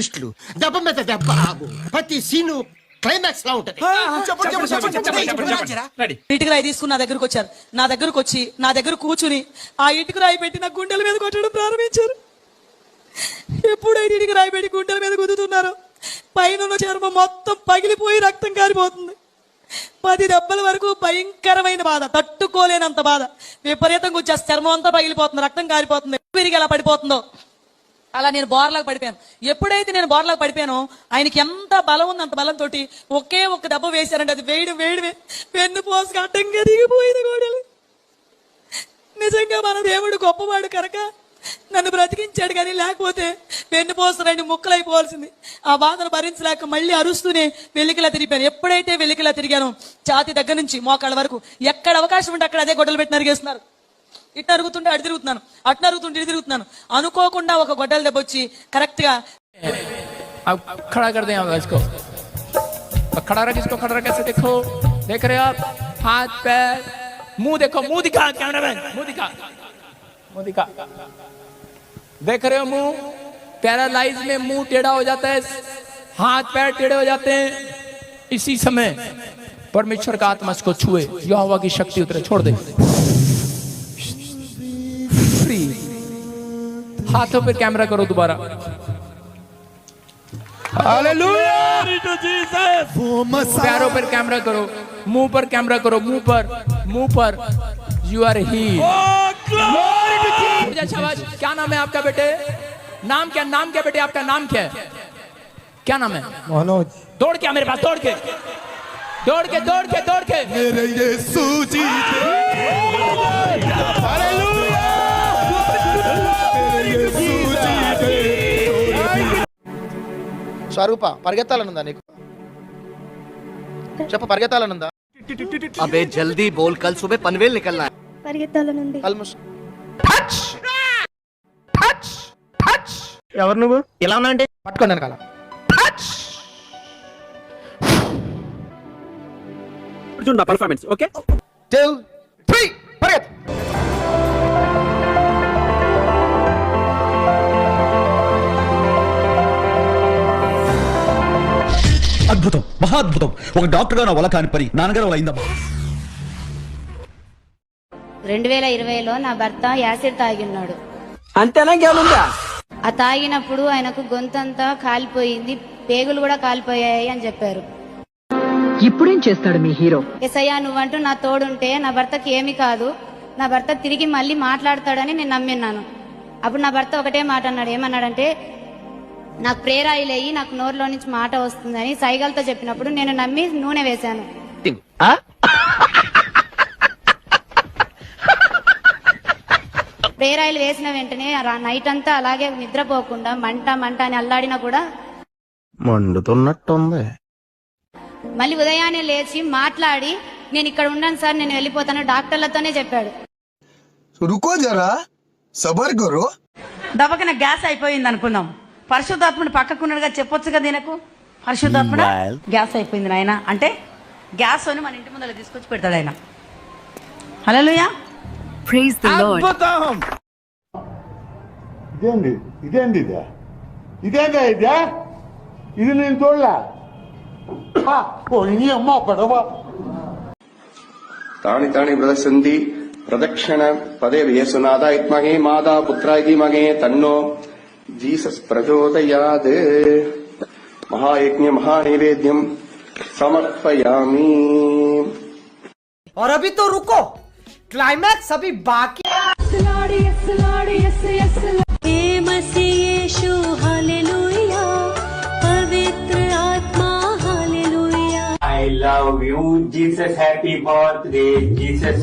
ట్విస్టులు, దెబ్బ మీద దెబ్బ, ప్రతి సీను క్లైమాక్స్ లా ఉంటది. ఇటుక రాయి తీసుకుని నా దగ్గరకు వచ్చారు. నా దగ్గరకు వచ్చి నా దగ్గర కూర్చుని ఆ ఇటుక రాయి పెట్టి నా గుండెల మీద కొట్టడం ప్రారంభించారు. ఎప్పుడైతే ఇటుక రాయి పెట్టి గుండెల మీద గుద్దుతున్నారో పైన చర్మం మొత్తం పగిలిపోయి రక్తం కారిపోతుంది. 10 దెబ్బల వరకు భయంకరమైన బాధ, తట్టుకోలేనంత బాధ. విపరీతంగా వచ్చేసి చర్మం అంతా పగిలిపోతుంది, రక్తం కారిపోతుంది. విరిగి ఎలా పడిపోతుందో అలా నేను బోర్లాగా పడిపోయాను. ఎప్పుడైతే నేను బోర్లాగా పడిపోయానో ఆయనకి ఎంత బలం ఉంది, అంత బలంతో ఒకే ఒక్క దెబ్బ వేశారంటే అది వేడి పెన్ను పోసుకు అడ్డంగా దిగిపోయింది గోడలు. నిజంగా మన దేవుడు గొప్పవాడు కనుక నన్ను బ్రతికించాడు, కానీ లేకపోతే వెన్ను పోస్తున్న ముక్కలైపోవాల్సింది. ఆ బాధను భరించలేక మళ్ళీ అరుస్తూనే వెలికిలా తిరిగిపోయాను. ఎప్పుడైతే వెలికిలా తిరిగానో ఛాతీ దగ్గర నుంచి మోకాళ్ళ వరకు ఎక్కడ అవకాశం ఉంటే అక్కడ అదే గొడ్డలు పెట్టి నరిగేస్తున్నారు. ఇటు అరుగుతుంటే అటు తిరుగుతున్నాను, అటు అరుగుతుంటే ఇటు తిరుగుతున్నాను. అనుకోకుండా ఒక గొడ్డల దెబ్బ వచ్చి కరెక్ట్ గా खड़ा कर दें इसको, खड़ा रख इसको, खड़ा रख, ऐसे देखो, देख रहे हो आप, हाथ पैर मुंह देखो, मुंह दिखा कैमरामैन, मुंह दिखा, मुंह दिखा, देख रहे हो मुंह, पैरालाइज में मुंह टेढ़ा हो जाता है, हाथ पैर टेढ़े हो जाते हैं. इसी समय परमेश्वर का आत्मा इसको छुए, यहोवा की शक्ति उतरे, छोड़ दे. फ्री. हाथों पे कैमरा करो दोबारा. हालेलुया. पैरों पर कैमरा करो, मुंह पर कैमरा करो, मुंह पर. You are healed. शाबाश. क्या नाम है आपका बेटे? नाम क्या बेटे? आपका नाम क्या है? क्या नाम है? मनोज. दौड़ के मेरे पास, दौड़ के मेरे यीशु जी. हालेलुया. मेरे यीशु जी. స్వరూప, పరిగెత్తాలనుందా నీకు? చెప్ప, పరిగెత్తాలనుందా? अबे जल्दी बोल, कल सुबह पनवेल निकलना है. పరిగెత్తాలనుంది. ఎవరు నువ్వు? ఇలా ఉన్నా అంటే పట్టుకోండి వెనకాల. Performance okay. 2, 3 పరిగెత్తు. అద్భుతం, మహాద్భుతం. ఒక డాక్టర్ గా నా వల్ల కాని పని నాన్నగారు వల్ల అయిందమ్మా. 2020లో నా భర్త యాసిడ్ తాగిన్నాడు. అంతేనా? ఇంకేముందా? ఆ తాగినప్పుడు ఆయనకు గొంతంతా కాలిపోయింది, పేగులు కూడా కాలిపోయాయి అని చెప్పారు. ఇప్పుడేం చేస్తాడు మీ హీరో? ఎసయ్యా నువ్వంటూ నా తోడుంటే నా భర్తకి ఏమి కాదు, నా భర్త తిరిగి మళ్ళీ మాట్లాడతాడని నేను నమ్మిన్నాను. అప్పుడు నా భర్త ఒకటే మాట అన్నాడు. ఏమన్నాడంటే, నాకు ప్రేరాయిలేయి, నాకు నోరులో నుంచి మాట వస్తుందని సైగలతో చెప్పినప్పుడు నేను నమ్మి నూనె వేశాను. ప్రేరాయిలు వేసిన వెంటనే నైట్ అంతా అలాగే నిద్రపోకుండా మంట అని అల్లాడినా కూడా మండుతున్నట్టుంది. మళ్ళీ ఉదయాన్నే లేచి మాట్లాడి, నేను ఇక్కడ ఉన్నాను సార్, నేను వెళ్ళిపోతాను డాక్టర్లతోనే చెప్పాడు. రుకో జరా, సబర్ కరో. దవకన గ్యాస్ అయిపోయింది అనుకుందాం, పరిశుద్ధాత్ముడు పక్కకున్నాడుగా చెప్పొచ్చు కదా ఈయనకు. పరిశుద్ధాత్ముడు గ్యాస్ అయిపోయింది నాయన అంటే గ్యాస్ అని మన ఇంటి ముందర తీసుకొచ్చి పెడతాడు ఆయన. హల్లెలూయా. Praise the lord. ఇదేందా ఇది నేను చూడలే. అమ్మ పడవ तानि तानि प्रदर्शन्ति प्रदक्षिण पदे येसुनादा इत्महे मादा पुत्रा इति मगे तन्नो जीसस प्रचोदयात्. महायज्ञ महानैवेद्यम समर्पयामि. और अभी तो रुको, क्लाइमैक्स अभी बाकी. I love you, Jesus. Happy birthday, Jesus.